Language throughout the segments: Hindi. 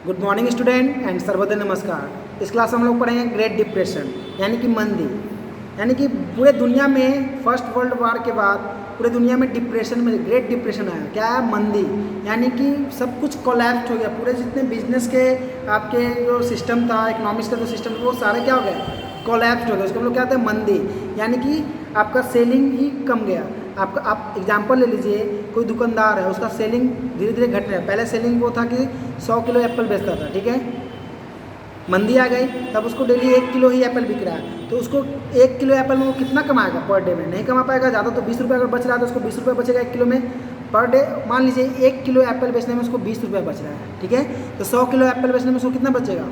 Good morning student and Sarvodaya नमस्कार। इस क्लास में हम लोग पढ़ेंगे ग्रेट डिप्रेशन यानी कि मंदी। यानी कि पूरे दुनिया में फर्स्ट वर्ल्ड वार के बाद पूरे दुनिया में डिप्रेशन में ग्रेट डिप्रेशन आया। क्या है? मंदी। यानी कि सब कुछ कोलैप्स हो गया। पूरे जितने बिजनेस के आपके जो सिस्टम था, इकोनॉमिक्स का जो सिस्टम था, वो सारे क्या हो गए? कोलैप्स हो गए। उसको हम लोग क्या कहते हैं? मंदी। यानी कि आपका सेलिंग ही कम गया। आप एग्जांपल ले लीजिए, कोई दुकानदार है, उसका सेलिंग धीरे धीरे घट रहा है। पहले सेलिंग वो था कि 100 किलो एप्पल बेचता था, ठीक है। मंदी आ गई, तब उसको डेली 1 किलो ही एप्पल बिक रहा है, तो उसको 1 किलो एप्पल में वो कितना कमाएगा पर डे में? नहीं कमा पाएगा। ज़्यादा तो 20 रुपये अगर बच रहा है तो उसको 20 रुपये बचेगा 1 किलो में पर डे। मान लीजिए 1 किलो एप्पल बेचने में उसको 20 रुपये बच रहा है, ठीक है। तो 100 किलो एप्पल बेचने में उसको कितना बचेगा?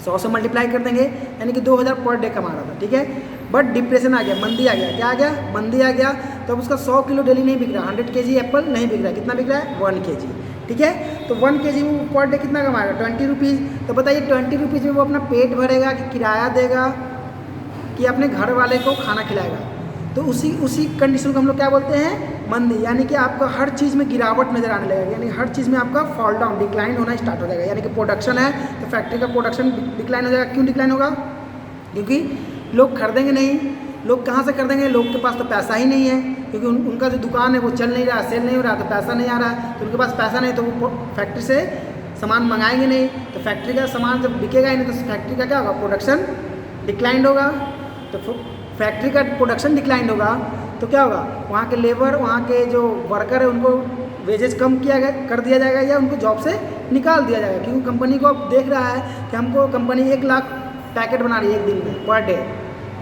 100 से मल्टीप्लाई कर देंगे, यानी कि 2000 पर डे कमा रहा था, ठीक है। बट डिप्रेशन आ गया, मंदी आ गया। क्या आ गया? मंदी आ गया। तब उसका 100 किलो डेली नहीं बिक रहा, 100 kg एप्पल नहीं बिक रहा है। कितना बिक रहा है? 1 kg, ठीक है। तो 1 kg में पर डे कितना कमाएगा? 20 रुपीज़। तो बताइए 20 रुपीज़ में वो अपना पेट भरेगा कि किराया देगा कि अपने घर वाले को खाना खिलाएगा? तो उसी कंडीशन को हम लोग क्या बोलते हैं? मंदी। यानी कि आपका हर चीज़ में गिरावट नजर आने लगेगा, यानी हर चीज़ में आपका फॉल डाउन, डिक्लाइन होना स्टार्ट हो जाएगा। यानी कि प्रोडक्शन है तो फैक्ट्री का प्रोडक्शन डिक्लाइन हो जाएगा। क्यों डिक्लाइन होगा? क्योंकि लोग खरीदेंगे नहीं। लोग कहाँ से खरीदेंगे? लोग के पास तो पैसा ही नहीं है, क्योंकि उनका जो दुकान है वो चल नहीं रहा, सेल नहीं हो रहा, तो पैसा नहीं आ रहा है। तो उनके पास पैसा नहीं, तो वो फैक्ट्री से सामान मंगाएंगे नहीं। तो फैक्ट्री का सामान जब बिकेगा ही नहीं, तो फैक्ट्री का क्या होगा? प्रोडक्शन डिक्लाइंड होगा। तो फैक्ट्री का प्रोडक्शन डिक्लाइंड होगा तो क्या होगा? वहाँ के लेबर, वहाँ के जो वर्कर है, उनको वेजेस कम कर दिया जाएगा या उनको जॉब से निकाल दिया जाएगा। क्योंकि कंपनी को अब देख रहा है कि हमको कंपनी 1 लाख पैकेट बना रही है 1 दिन में पर डे,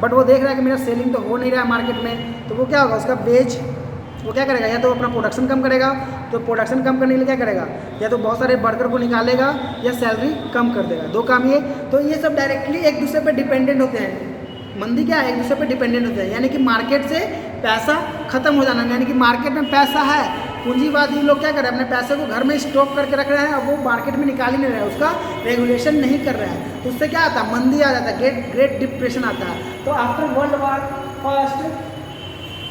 बट वो देख रहा है कि मेरा सेलिंग तो हो नहीं रहा है मार्केट में। तो वो क्या होगा? उसका वेज वो क्या करेगा? या तो अपना प्रोडक्शन कम करेगा। तो प्रोडक्शन कम करने के लिए क्या करेगा? या तो बहुत सारे वर्कर को निकालेगा या सैलरी कम कर देगा। 2 काम ये। तो ये सब डायरेक्टली एक दूसरे पर डिपेंडेंट होते हैं। मंदी क्या है? एक दूसरे पर डिपेंडेंट होते हैं। यानी कि मार्केट से पैसा खत्म हो जाना। यानी कि मार्केट में पैसा है, पूंजीवादी लोग क्या कर रहे हैं? अपने पैसे को घर में स्टॉक करके रख रहे हैं, अब वो मार्केट में निकाल ही नहीं रहे हैं, उसका रेगुलेशन नहीं कर रहे हैं। तो उससे क्या आता है? मंदी आ जाता है, ग्रेट डिप्रेशन आता है। तो आफ्टर वर्ल्ड वार फर्स्ट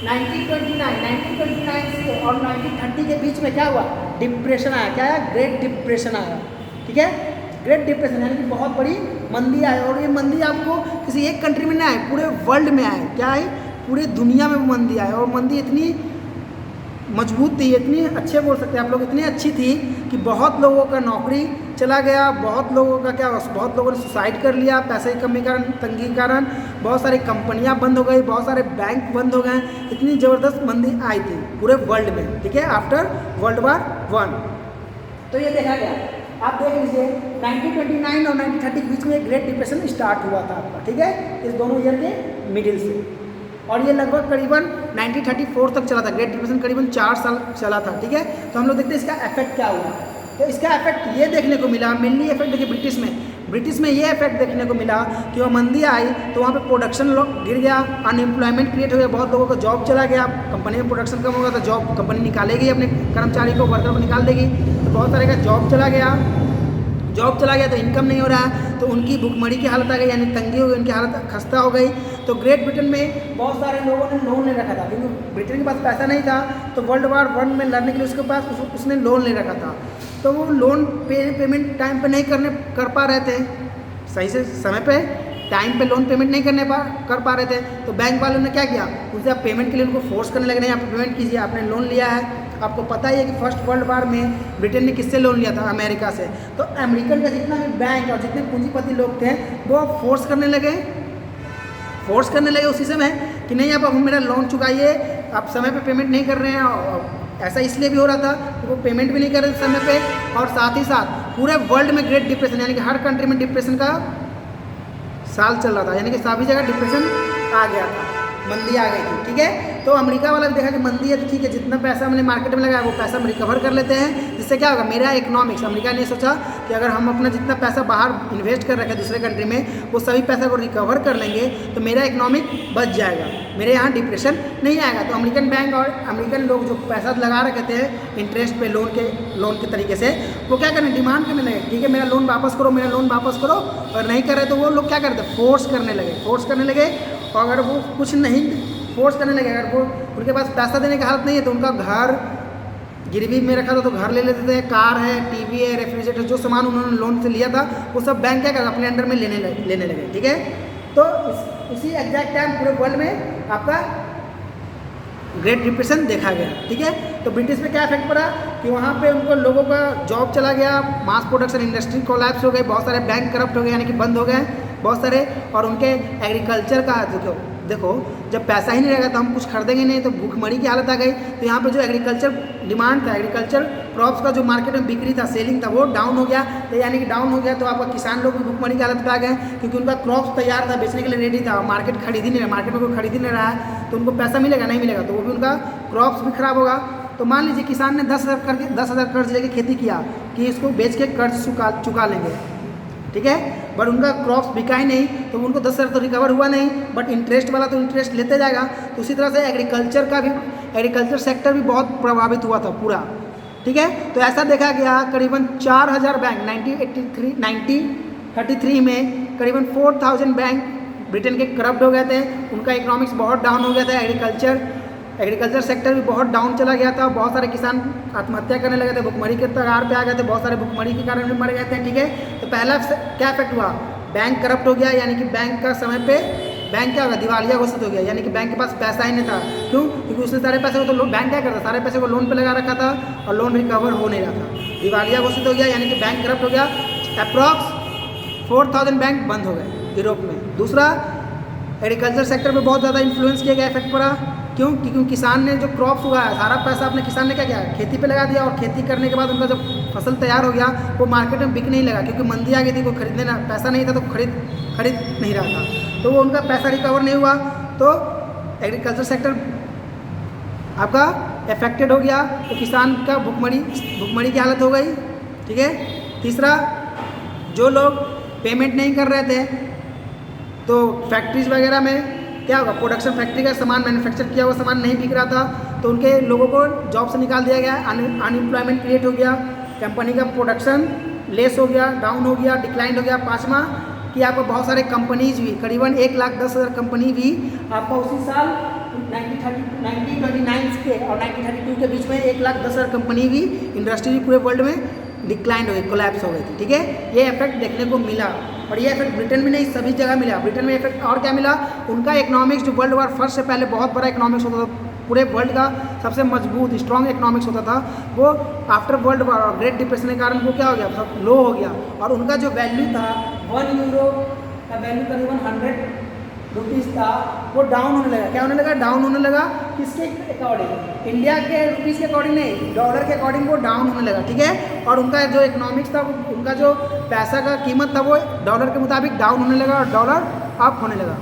1929 से और 1930 के बीच में क्या हुआ? डिप्रेशन आया। क्या है? ग्रेट डिप्रेशन आया, ठीक है। ग्रेट डिप्रेशन यानी कि बहुत बड़ी मंदी आई। और ये मंदी आपको किसी एक कंट्री में नहीं आई, पूरे वर्ल्ड में आए। क्या है? पूरे दुनिया में मंदी आई। और मंदी इतनी मजबूत थी, इतनी अच्छे बोल सकते हैं आप लोग, इतनी अच्छी थी कि बहुत लोगों का नौकरी चला गया। बहुत लोगों का क्या, बहुत लोगों ने सुसाइड कर लिया पैसे की कमी कारण, तंगी के कारण। बहुत सारी कंपनियां बंद हो गई, बहुत सारे बैंक बंद हो गए। इतनी ज़बरदस्त मंदी आई थी पूरे वर्ल्ड में, ठीक है, आफ्टर वर्ल्ड वार 1। तो ये देखा गया, आप देख लीजिए 1929 और 1930 के बीच में ग्रेट डिप्रेशन स्टार्ट हुआ था आपका, ठीक है, इस दोनों ईयर के मिडिल से। और ये लगभग करीबन 1934 तक चला था। ग्रेट डिप्रेशन करीबन 4 साल चला था, ठीक है। तो हम लोग देखते हैं इसका इफेक्ट क्या हुआ। तो इसका इफेक्ट ये देखने को मिला, मेनली इफेक्ट देखिए ब्रिटिश में ये इफेक्ट देखने को मिला कि वो मंदी आई तो वहाँ पे प्रोडक्शन गिर गया, अनएम्प्लॉयमेंट क्रिएट हो गया, बहुत लोगों का जॉब चला गया। कंपनी में प्रोडक्शन कम होगा तो जॉब कंपनी निकालेगी, अपने कर्मचारी को, वर्कर को निकाल देगी। तो बहुत सारे का जॉब चला गया तो इनकम नहीं हो रहा है, तो उनकी भुखमरी की हालत आ गई, यानी तंगी हो गई, उनकी हालत खस्ता हो गई। तो ग्रेट ब्रिटेन में बहुत सारे लोगों ने लोन ले रखा था, क्योंकि ब्रिटेन के पास पैसा नहीं था। तो वर्ल्ड वार 1 में लड़ने के लिए उसके पास उसने लोन ले रखा था। तो वो लोन पेमेंट टाइम पे नहीं कर पा रहे थे, सही से समय पे टाइम पे लोन पेमेंट नहीं कर पा रहे थे। तो बैंक वालों ने क्या किया? उनसे आप पेमेंट के लिए उनको फोर्स करने लगे, नहीं आप पेमेंट कीजिए, आपने लोन लिया है। आपको पता ही है कि फर्स्ट वर्ल्ड वार में ब्रिटेन ने किससे लोन लिया था? अमेरिका से। तो अमेरिकन का जितना भी बैंक और जितने पूंजीपति लोग थे वो फोर्स करने लगे उसी समय कि नहीं आप मेरा लोन चुकाइए, आप समय पे पेमेंट नहीं कर रहे हैं। और ऐसा इसलिए भी हो रहा था कि वो पेमेंट भी नहीं कर रहे थे समय पे, और साथ ही साथ पूरे वर्ल्ड में ग्रेट डिप्रेशन, यानी कि हर कंट्री में डिप्रेशन का साल चल रहा था, यानी कि सभी जगह डिप्रेशन आ गया था, मंदी आ गई थी, ठीक है। तो अमेरिका वाला भी देखा कि मंदी है तो ठीक है, जितना पैसा हमने मार्केट में लगाया वो पैसा हम रिकवर कर लेते हैं, जिससे क्या होगा? मेरा इकोनॉमिक्स, अमेरिका ने सोचा कि अगर हम अपना जितना पैसा बाहर इन्वेस्ट कर रखे दूसरे कंट्री में, वो सभी पैसा को रिकवर कर लेंगे तो मेरा इकोनॉमिक बच जाएगा, मेरे यहाँ डिप्रेशन नहीं आएगा। तो अमेरिकन बैंक और अमेरिकन लोग जो पैसा लगा रखे थे इंटरेस्ट पे लोन के तरीके से, वो क्या करने? डिमांड करने लगे, ठीक है मेरा लोन वापस करो। और नहीं कर रहे तो वो लोग क्या करते? फोर्स करने लगे। और अगर वो कुछ नहीं फोर्स करने लगे, अगर वो उनके पास पैसा देने की हालत नहीं है तो उनका घर गिरवी में रखा था तो घर ले लेते थे, कार है, टीवी है, रेफ्रिजरेटर, जो सामान उन्होंने लोन से लिया था वो सब बैंक क्या कर अपने अंडर में लेने लगे। ठीक है, तो इसी एग्जैक्ट टाइम पूरे वर्ल्ड में आपका ग्रेट डिप्रेशन देखा गया। ठीक है, तो ब्रिटिश पे क्या इफेक्ट पड़ा कि वहाँ पे उनको लोगों का जॉब चला गया, मास प्रोडक्शन इंडस्ट्री कोलैप्स हो गई, बहुत सारे बैंक करप्ट हो गए यानी कि बंद हो गए बहुत सारे, और उनके एग्रीकल्चर का देखो जब पैसा ही नहीं रहेगा तो हम कुछ खरीदेंगे नहीं, तो भूखमरी की हालत आ गई। तो यहाँ पे जो एग्रीकल्चर डिमांड था, एग्रीकल्चर क्रॉप्स का जो मार्केट में बिक्री था, सेलिंग था, वो डाउन हो गया। तो यानी कि डाउन हो गया तो आपका किसान लोग भी भूखमरी की हालत पे आ गए, क्योंकि उनका क्रॉप्स तैयार था, बेचने के लिए रेडी था, मार्केट खरीद ही नहीं रहा, मार्केट में कोई खरीद ही नहीं रहा है, तो उनको पैसा मिलेगा नहीं मिलेगा, तो वो भी उनका क्रॉप्स भी खराब होगा। तो मान लीजिए किसान ने 10,000 कर्ज लेके खेती किया कि इसको बेच के कर्ज चुका लेंगे। ठीक है, बट उनका क्रॉप्स बिका ही नहीं, तो उनको 10,000 तो रिकवर हुआ नहीं, बट इंटरेस्ट वाला तो इंटरेस्ट लेते जाएगा। तो उसी तरह से एग्रीकल्चर सेक्टर भी बहुत प्रभावित हुआ था पूरा। ठीक है, तो ऐसा देखा गया करीबन 4,000 बैंक 1933 में करीबन 4,000 बैंक ब्रिटेन के करप्ट हो गए थे, उनका इकोनॉमिक्स बहुत डाउन हो गया था, एग्रीकल्चर सेक्टर भी बहुत डाउन चला गया था, बहुत सारे किसान आत्महत्या करने लगे थे, भुखमरी के कगार पे आ गए थे, बहुत सारे भुखमरी के कारण भी मर गए थे। ठीक है, तो पहला क्या इफेक्ट हुआ, बैंक करप्ट हो गया, यानी कि बैंक का समय पे बैंक क्या होगा, दिवालिया घोषित हो गया, यानी कि बैंक के पास पैसा ही नहीं था। क्यों? क्योंकि उसने सारे पैसे को तो बैंक क्या करता, सारे पैसे को लोन पे लगा रखा था और लोन रिकवर हो नहीं रहा था, दिवालिया घोषित हो गया, यानी कि बैंक करप्ट हो गया। अप्रॉक्स 4,000 बैंक बंद हो गए यूरोप में। दूसरा, एग्रीकल्चर सेक्टर पे बहुत ज़्यादा इन्फ्लुएंस किया गया, इफेक्ट पड़ा। क्यों? क्योंकि किसान ने जो क्रॉप्स उगाया, सारा पैसा अपने किसान ने क्या किया, खेती पे लगा दिया, और खेती करने के बाद उनका जब फसल तैयार हो गया वो मार्केट में बिक नहीं लगा, क्योंकि मंदी आ गई थी, कोई खरीदने ना पैसा नहीं था, तो खरीद नहीं रहा था, तो वो उनका पैसा रिकवर नहीं हुआ, तो एग्रीकल्चर सेक्टर आपका अफेक्टेड हो गया, तो किसान का भुखमरी की हालत हो गई। ठीक है, तीसरा, जो लोग पेमेंट नहीं कर रहे थे तो फैक्ट्रीज वगैरह में क्या होगा, प्रोडक्शन फैक्ट्री का सामान मैन्युफैक्चर किया हुआ सामान नहीं बिक रहा था, तो उनके लोगों को जॉब से निकाल दिया गया, अनएम्प्लॉयमेंट क्रिएट हो गया, कंपनी का प्रोडक्शन लेस हो गया, डाउन हो गया, डिक्लाइन हो गया। पाँचवा कि आपको बहुत सारे कंपनीज भी, करीबन 1,10,000 कंपनी भी आपका उसी साल 1929 के और 1932 के बीच में 1,10,000 कंपनी भी, इंडस्ट्री पूरे वर्ल्ड में डिक्लाइन हो गई, कोलैप्स हो गई थी। ठीक है, ये इफेक्ट देखने को मिला, और ये इफेक्ट ब्रिटेन में नहीं सभी जगह मिला। ब्रिटेन में इफेक्ट और क्या मिला, उनका इकोनॉमिक्स जो वर्ल्ड वार फर्स्ट से पहले बहुत बड़ा इकोनॉमिक्स होता था, पूरे वर्ल्ड का सबसे मजबूत स्ट्रॉन्ग इकोनॉमिक्स होता था, वो आफ्टर वर्ल्ड वार और ग्रेट डिप्रेशन के कारण वो क्या हो गया, सब लो हो गया, और उनका जो वैल्यू था 1 यूरो का वैल्यू करीबन 100 रुपीज़ था, वो डाउन होने लगा। क्या होने लगा? डाउन होने लगा। किसके अकॉर्डिंग? इंडिया के रुपीज़ के अकॉर्डिंग नहीं, डॉलर के अकॉर्डिंग वो डाउन होने लगा। ठीक है, और उनका जो इकोनॉमिक्स था, उनका जो पैसा का कीमत था वो डॉलर के मुताबिक डाउन होने लगा और डॉलर अप होने लगा।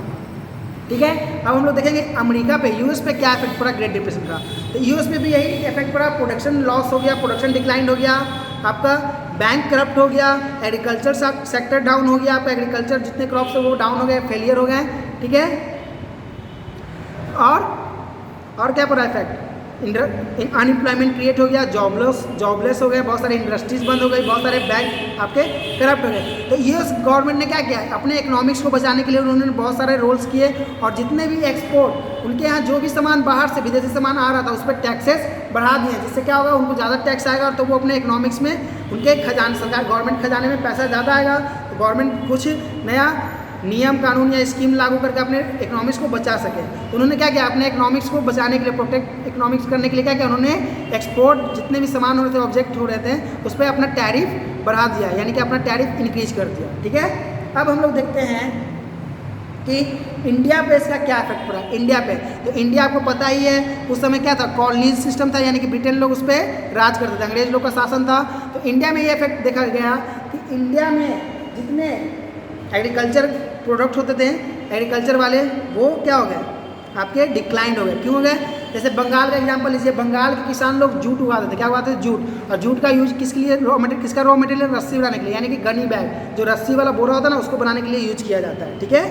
ठीक है, अब हम लोग देखेंगे अमेरिका पे, यूएस पे क्या इफेक्ट पड़ा ग्रेट डिप्रेशन का। तो यूएस में भी यही इफेक्ट पड़ा, प्रोडक्शन लॉस हो गया, प्रोडक्शन डिक्लाइन हो गया, आपका बैंक करप्ट हो गया, एग्रीकल्चर सेक्टर डाउन हो गया, आपका एग्रीकल्चर जितने क्रॉप्स है वो डाउन हो गए, फेलियर हो गए। ठीक है, और क्या पड़ा इफेक्ट, अनएम्प्लॉयमेंट क्रिएट हो गया, जॉबलेस हो गए, बहुत सारे इंडस्ट्रीज बंद हो गई, बहुत सारे बैंक आपके करप्ट हो गए। तो यूएस गवर्नमेंट ने क्या किया, अपने इकोनॉमिक्स को बचाने के लिए उन्होंने बहुत सारे रोल्स किए, और जितने भी एक्सपोर्ट, उनके यहाँ जो भी सामान बाहर से विदेशी सामान आ रहा था उस पर टैक्सेस बढ़ा दिए, जिससे क्या होगा, उनको ज़्यादा टैक्स आएगा, तो वो अपने इकोनॉमिक्स में, उनके खजाने, सरकार गवर्नमेंट खजाने में पैसा ज़्यादा आएगा, तो गवर्नमेंट कुछ नया नियम कानून या स्कीम लागू करके अपने इकोनॉमिक्स को बचा सके। तो उन्होंने क्या किया, अपने इकोनॉमिक्स को बचाने के लिए, प्रोटेक्ट इकोनॉमिक्स करने के लिए क्या किया, उन्होंने एक्सपोर्ट जितने भी सामान हो रहे थे, ऑब्जेक्ट हो रहे थे, उस पर अपना टैरिफ बढ़ा दिया, यानी कि अपना टैरिफ इंक्रीज कर दिया। ठीक है, अब हम लोग देखते हैं कि इंडिया पे इसका क्या इफेक्ट पड़ा। इंडिया पे, तो इंडिया आपको पता ही है उस समय क्या था, कॉलोनीज सिस्टम था, यानी कि ब्रिटेन लोग उस पर राज करते थे, अंग्रेज लोग का शासन था। तो इंडिया में ये इफेक्ट देखा गया कि इंडिया में जितने एग्रीकल्चर प्रोडक्ट होते थे, एग्रीकल्चर वाले, वो क्या हो गए, आपके डिक्लाइंड हो गए। क्यों हो गए? जैसे बंगाल का एग्जांपल लीजिए, बंगाल के किसान लोग जूट उगाते थे। क्या उगाते थे? जूट। और जूट का यूज किसके लिए, किसका रॉ मटेरियल, रस्सी बनाने के लिए, यानी कि गनी बैग, जो रस्सी वाला बोरा होता है ना, उसको बनाने के लिए यूज किया जाता है। ठीक है,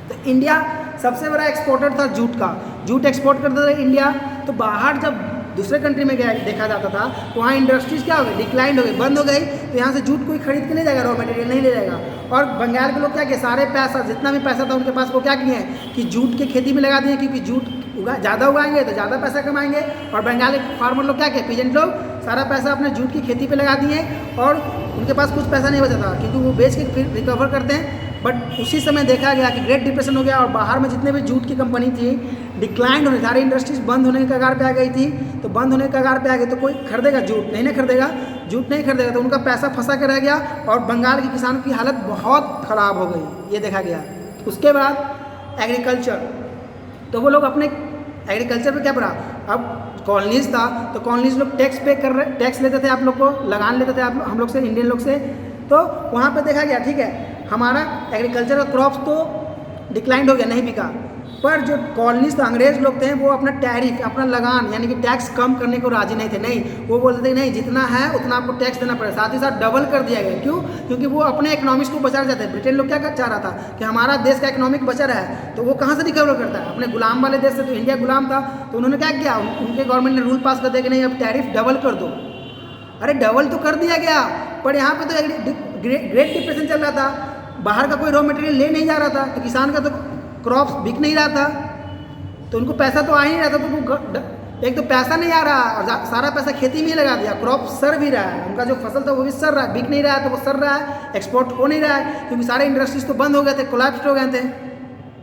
तो इंडिया सबसे बड़ा एक्सपोर्टर था जूट का, जूट एक्सपोर्ट करता था इंडिया। तो बाहर जब दूसरे कंट्री में गया देखा जाता था, तो वहाँ इंडस्ट्रीज क्या हो गई, डिक्लाइंड हो गई, बंद हो गई, तो यहाँ से जूट कोई खरीद के नहीं जाएगा, रॉ मटेरियल नहीं ले जाएगा। और बंगाल के लोग क्या किए, सारे पैसा जितना भी पैसा था उनके पास, वो क्या किए हैं कि जूट के खेती में लगा दिए, क्योंकि जूट ज़्यादा उगाएंगे तो ज़्यादा पैसा कमाएंगे। और बंगाली फार्मर लोग क्या किए, पीजेंट लोग सारा पैसा अपने जूट की खेती पे लगा दिए और उनके पास कुछ पैसा नहीं बचा था, क्योंकि वो बेच के फिर रिकवर करते हैं। बट उसी समय देखा गया कि ग्रेट डिप्रेशन हो गया और बाहर में जितने भी जूट की कंपनी थी डिक्लाइन होने, सारी इंडस्ट्रीज बंद होने के कगार पे आ गई थी। तो बंद होने के कगार पे आ गई तो कोई खरीदेगा जूट नहीं, खरीदेगा जूट नहीं खरीदेगा, तो उनका पैसा फंसा के रह गया और बंगाल के किसानों की हालत बहुत ख़राब हो गई, ये देखा गया। उसके बाद एग्रीकल्चर, तो वो लोग अपने एग्रीकल्चर पे क्या पड़ा, अब कॉलोनीज था तो कॉलोनीज लोग टैक्स लेते थे, आप लोग को लगान लेते थे आप हम लोग से, इंडियन लोग से। तो वहाँ पे देखा गया ठीक है हमारा एग्रीकल्चर का क्रॉप्स तो डिक्लाइंड हो गया, नहीं बिका, पर जो कॉलोनीज अंग्रेज लोग थे वो अपना टैरिफ, अपना लगान यानी कि टैक्स कम करने को राजी नहीं थे। नहीं, वो बोलते थे नहीं जितना है उतना आपको टैक्स देना पड़ेगा, साथ ही साथ डबल कर दिया गया। क्यों? क्योंकि वो अपने इकोनॉमिक्स को बचा जाते हैं। ब्रिटेन लोग क्या चाह रहा था कि हमारा देश का इकोनॉमिक बचा रहा है, तो वो कहाँ से रिकवर करता है, अपने गुलाम वाले देश से। तो इंडिया गुलाम था, तो उन्होंने क्या किया, उनके गवर्नमेंट ने रूल पास कर दिया कि नहीं अब टैरिफ डबल कर दो। अरे डबल तो कर दिया गया, पर यहाँ पे तो ग्रेट डिप्रेशन चल रहा था, बाहर का कोई रॉ मटेरियल ले नहीं जा रहा था, तो किसान का तो क्रॉप्स बिक नहीं रहा था, तो उनको पैसा तो आ ही नहीं रहा था। तो एक तो पैसा नहीं आ रहा और सारा पैसा खेती में ही लगा दिया, क्रॉप सर भी रहा है, उनका जो फसल था वो भी सर रहा है, बिक नहीं रहा है, तो वो सर रहा है, एक्सपोर्ट हो नहीं रहा है, क्योंकि सारे इंडस्ट्रीज तो बंद हो गए थे, कोलैप्स हो गए थे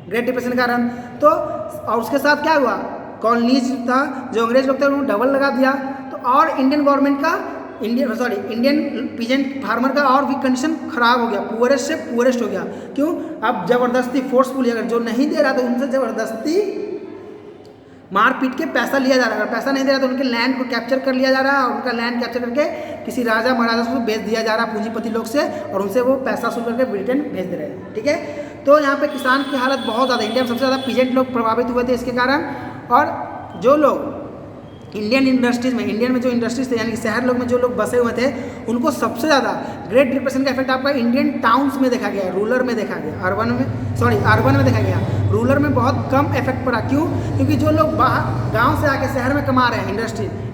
ग्रेट डिप्रेशन के कारण। तो और उसके साथ क्या हुआ, कॉलोनीज था जो अंग्रेज लोग थे उन्होंने डबल लगा दिया, तो और इंडियन गवर्नमेंट का इंडियन पीजेंट फार्मर का और भी कंडीशन खराब हो गया, पुअरेस्ट से पुअरेस्ट हो गया। क्यों? अब जबरदस्ती फोर्सफुली, अगर जो नहीं दे रहा तो उनसे जबरदस्ती मार पीट के पैसा लिया जा रहा है, अगर पैसा नहीं दे रहा तो उनके लैंड को कैप्चर कर लिया जा रहा है और उनका लैंड कैप्चर करके किसी राजा महाराजा को बेच दिया जा रहा है पूंजीपति लोग से, और उनसे वो पैसा वसूल करके ब्रिटेन भेज दे रहे हैं। ठीक है, तो यहाँ पे किसान की हालत बहुत ज़्यादा, इंडिया में सबसे ज़्यादा पीजेंट लोग प्रभावित हुए थे इसके कारण। और जो लोग इंडियन इंडस्ट्रीज में, इंडियन में जो इंडस्ट्रीज थे यानी कि शहर लोग में जो लोग बसे हुए थे, उनको सबसे ज़्यादा ग्रेट डिप्रेशन का इफेक्ट आपका इंडियन टाउन्स में देखा गया, रूरल में देखा गया, अर्बन में देखा गया। रूरल में बहुत कम इफेक्ट पड़ा। क्यों? क्योंकि जो लोग बाहर गांव से आके शहर में कमा रहे हैं,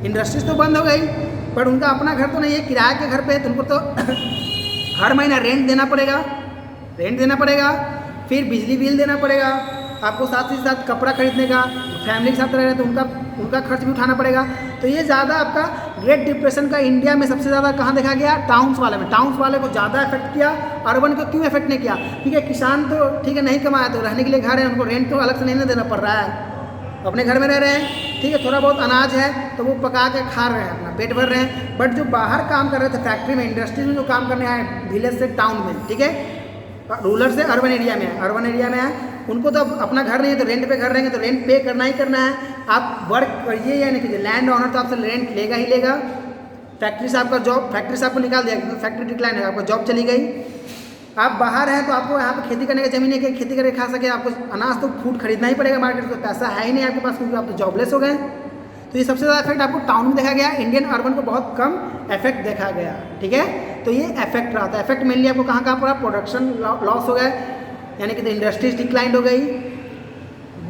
इंडस्ट्रीज तो बंद हो गई, पर उनका अपना घर तो नहीं है, किराए के घर पे है, तो उनको तो हर महीना रेंट देना पड़ेगा, फिर बिजली बिल देना पड़ेगा, आपको साथ ही साथ कपड़ा खरीदने का, फैमिली के साथ रह रहे हैं तो उनका खर्च भी उठाना पड़ेगा। तो ये ज़्यादा आपका ग्रेट डिप्रेशन का इंडिया में सबसे ज़्यादा कहाँ देखा गया, टाउन्स वाले में। टाउन्स वाले को ज़्यादा इफेक्ट किया, अर्बन को क्यों इफेक्ट नहीं किया? ठीक है, किसान तो ठीक है नहीं कमाया तो रहने के लिए घर है, उनको रेंट तो अलग से नहीं देना पड़ रहा है, अपने घर में रह रहे हैं। ठीक है, थोड़ा बहुत अनाज है तो वो पका के खा रहे हैं, अपना पेट भर रहे हैं। बट जो बाहर काम कर रहे थे फैक्ट्री में, इंडस्ट्रीज में जो काम करने आए विलेज से टाउन में, ठीक है, रूरल से अर्बन एरिया में है, उनको तो अपना घर नहीं है तो रेंट पे घर रहेंगे तो रेंट पे करना ही करना है। आप वर्क करिए या नहीं कीजिए, लैंड ऑनर तो आपसे रेंट लेगा ही लेगा। फैक्ट्री से आपको निकाल दिया क्योंकि फैक्ट्री डिक्लाइन है, आपको जॉब चली गई। आप बाहर हैं तो आपको यहाँ पे खेती करने की ज़मीन है कि खेती करके खा सके, आपको अनाज तो फूड खरीदना ही पड़ेगा मार्केट से, तो पैसा है ही नहीं आपके पास क्योंकि आप तो जॉबलेस हो गए। तो ये सबसे ज़्यादा इफेक्ट आपको टाउन में देखा गया, इंडियन अर्बन को बहुत कम इफेक्ट देखा गया। ठीक है, तो ये इफेक्ट रहा था। इफेक्ट मेनली आपको कहाँ पड़ा, प्रोडक्शन लॉस हो गए, यानी कि इंडस्ट्रीज डिक्लाइंड हो गई,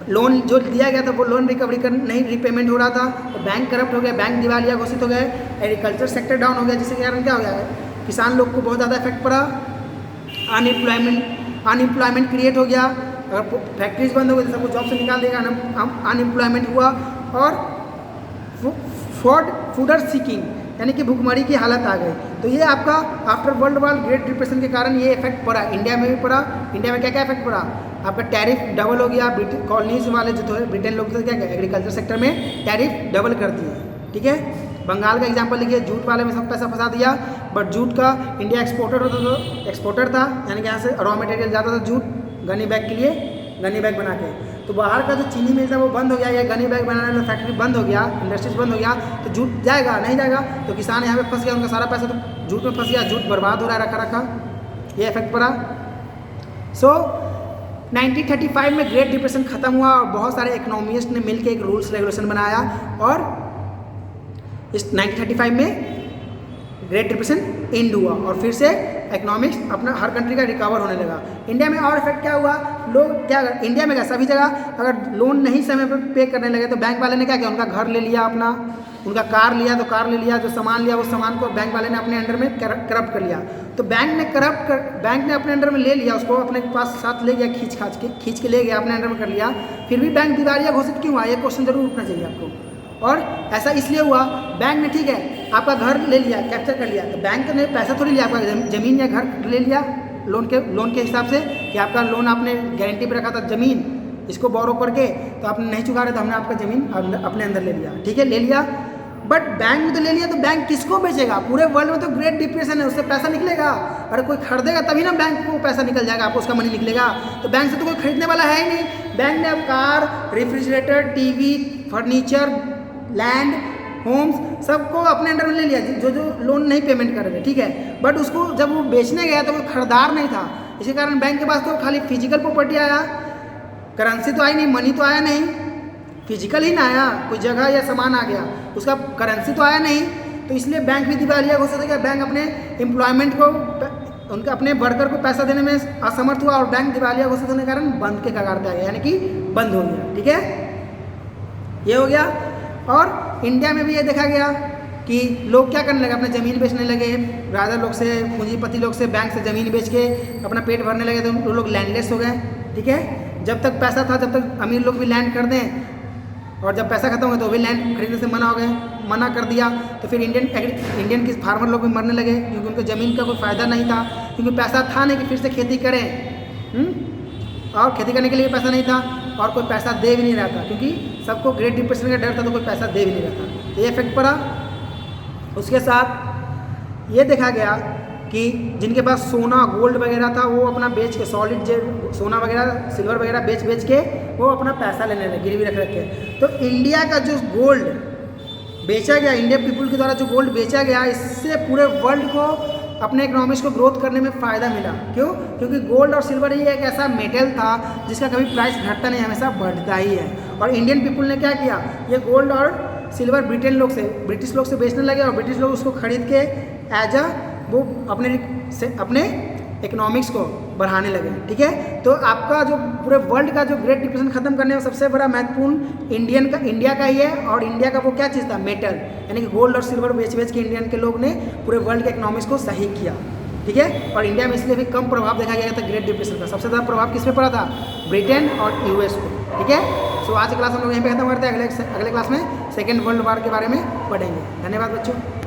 लोन जो दिया गया था वो लोन रिकवरी नहीं रिपेमेंट हो रहा था, तो बैंक करप्ट हो गया, बैंक दिवालिया घोषित हो गए, एग्रीकल्चर सेक्टर डाउन हो गया, जिसके कारण क्या हो गया है, किसान लोग को बहुत ज़्यादा इफेक्ट पड़ा, अनएम्प्लॉयमेंट क्रिएट हो गया, अगर फैक्ट्रीज बंद हो गई तो सबको जॉब से निकाल देगा, अनएम्प्लॉयमेंट हुआ, और फूडर सीकिंग यानी कि भूखमरी की हालत आ गई। तो ये आपका after world war great depression के कारण ये इफेक्ट पड़ा, इंडिया में भी पड़ा। इंडिया में क्या क्या इफेक्ट पड़ा, आपका टैरिफ डबल हो गया, कॉलोनीज वाले जो थे ब्रिटेन लोग थे क्या क्या एग्रीकल्चर सेक्टर में टैरिफ डबल कर दिए। ठीक है, बंगाल का एग्जांपल लिखिए, जूट वाले में सब पैसा फंसा दिया, बट जूट का इंडिया एक्सपोर्टर था, यानी कि यहाँ से रॉ मटेरियल जाता था जूट गनी बैग के लिए, गनी बैग बना के। तो बाहर का जो चीनी मिल था वो बंद हो गया, या गनी बैग बनाने वाला फैक्ट्री बंद हो गया, इंडस्ट्रीज बंद हो गया, तो जूट जाएगा नहीं जाएगा, तो किसान यहाँ पे फंस गया, उनका सारा पैसा तो जूट में फंस गया, जूट बर्बाद हो रहा है रखा, ये इफेक्ट पड़ा। सो 1935 में ग्रेट डिप्रेशन खत्म हुआ और बहुत सारे इकोनॉमिस्ट ने मिलकर एक रूल्स रेगुलेशन बनाया, और इस 1935 में ग्रेट डिप्रेशन एंड हुआ और फिर से इकोनॉमिक्स अपना हर कंट्री का रिकवर होने लगा। इंडिया में और इफेक्ट क्या हुआ, लोग क्या इंडिया में क्या सभी जगह अगर लोन नहीं समय पर पे करने लगे तो बैंक वाले ने क्या किया, उनका घर ले लिया अपना, उनका कार लिया तो कार ले लिया, जो सामान लिया वो सामान को बैंक वाले ने अपने अंडर में करप्ट कर लिया। तो बैंक ने अपने अंडर में ले लिया, उसको अपने पास साथ ले गया, खींच के ले गया, अपने अंडर में कर लिया। फिर भी बैंक दिवालिया घोषित क्यों हुआ, ये क्वेश्चन जरूर उठना चाहिए आपको। और ऐसा इसलिए हुआ, बैंक ने ठीक है आपका घर ले लिया, कैप्चर कर लिया, तो बैंक ने पैसा थोड़ी लिया, आपका ज़मीन या घर ले लिया लोन के हिसाब से कि आपका लोन आपने गारंटी पे रखा था ज़मीन, इसको बोरो करके तो आपने नहीं चुका रहे तो हमने आपका ज़मीन अपने अंदर ले लिया, ठीक है ले लिया। बट बैंक में तो ले लिया, तो बैंक किसको बेचेगा? पूरे वर्ल्ड में तो ग्रेट डिप्रेशन है, उससे पैसा निकलेगा। अरे कोई खरीदेगा तभी ना बैंक को पैसा निकल जाएगा, आपको उसका मनी निकलेगा। तो बैंक से तो कोई खरीदने वाला है ही नहीं। बैंक ने अब car, refrigerator, TV, furniture, land, homes सबको अपने अंडर में ले लिया, जो लोन नहीं पेमेंट कर रहे थे, ठीक है। बट उसको जब वो बेचने गया तो वो खरीदार नहीं था, इसी कारण बैंक के पास तो खाली फिजिकल प्रॉपर्टी आया, करेंसी तो आई नहीं, मनी तो आया नहीं, फिजिकल ही ना आया, कोई जगह या सामान आ गया, उसका करेंसी तो आया नहीं। तो इसलिए बैंक भी दिवालिया घोषित हो गया। बैंक अपने एम्प्लॉयमेंट को, उनके अपने वर्कर को पैसा देने में असमर्थ हुआ और बैंक दिवालिया घोषित होने के कारण बंद के कगार पे आ गया, यानी कि बंद हो गया, ठीक है, ये हो गया। और इंडिया में भी ये देखा गया कि लोग क्या करने लगे, अपने ज़मीन बेचने लगे, राजा लोग से, पूंजीपति लोग से बैंक से ज़मीन बेच के अपना पेट भरने लगे, तो वो लोग लैंडलेस हो गए, ठीक है। जब तक पैसा था जब तक अमीर लोग भी लैंड कर दें, और जब पैसा खत्म हो गया तो भी लैंड खरीदने से मना कर दिया। तो फिर इंडियन के फार्मर लोग भी मरने लगे, क्योंकि उनको ज़मीन का कोई फ़ायदा नहीं था, क्योंकि पैसा था नहीं कि फिर से खेती करें, और खेती करने के लिए पैसा नहीं था, और कोई पैसा दे भी नहीं रहा था, क्योंकि सबको ग्रेट डिप्रेशन का डर था, तो कोई पैसा दे भी नहीं रहा था, तो ये इफेक्ट पड़ा। उसके साथ ये देखा गया कि जिनके पास सोना गोल्ड वगैरह था वो अपना बेच के, सॉलिड सोना वगैरह सिल्वर वगैरह बेच के वो अपना पैसा लेने लगे, गिरवी रख के। तो इंडिया का जो गोल्ड बेचा गया, इंडियन पीपुल के द्वारा जो गोल्ड बेचा गया, इससे पूरे वर्ल्ड को अपने इकोनॉमिक्स को ग्रोथ करने में फ़ायदा मिला। क्यों? क्योंकि गोल्ड और सिल्वर ही एक ऐसा मेटल था जिसका कभी प्राइस घटता नहीं, हमेशा बढ़ता ही है। और इंडियन पीपुल ने क्या किया, ये गोल्ड और सिल्वर ब्रिटिश लोग से बेचने लगे, और ब्रिटिश लोग उसको खरीद के एज अ वो अपने इकोनॉमिक्स को बढ़ाने लगे, ठीक है। तो आपका जो पूरे वर्ल्ड का जो ग्रेट डिप्रेशन खत्म करने में सबसे बड़ा महत्वपूर्ण इंडिया का ही है। और इंडिया का वो क्या चीज़ था, मेटल, यानी कि गोल्ड और सिल्वर बेच के इंडियन के लोग ने पूरे वर्ल्ड के इकोनॉमिक्स को सही किया, ठीक है। और इंडिया में इसलिए भी कम प्रभाव देखा गया था ग्रेट डिप्रेशन का। सबसे ज़्यादा प्रभाव किस पे पड़ा था, ब्रिटेन और यूएस को, ठीक है। सो आज की क्लास हम लोग यहीं पे खत्म करते हैं, अगले क्लास में सेकेंड वर्ल्ड वॉर के बारे में पढ़ेंगे। धन्यवाद बच्चों।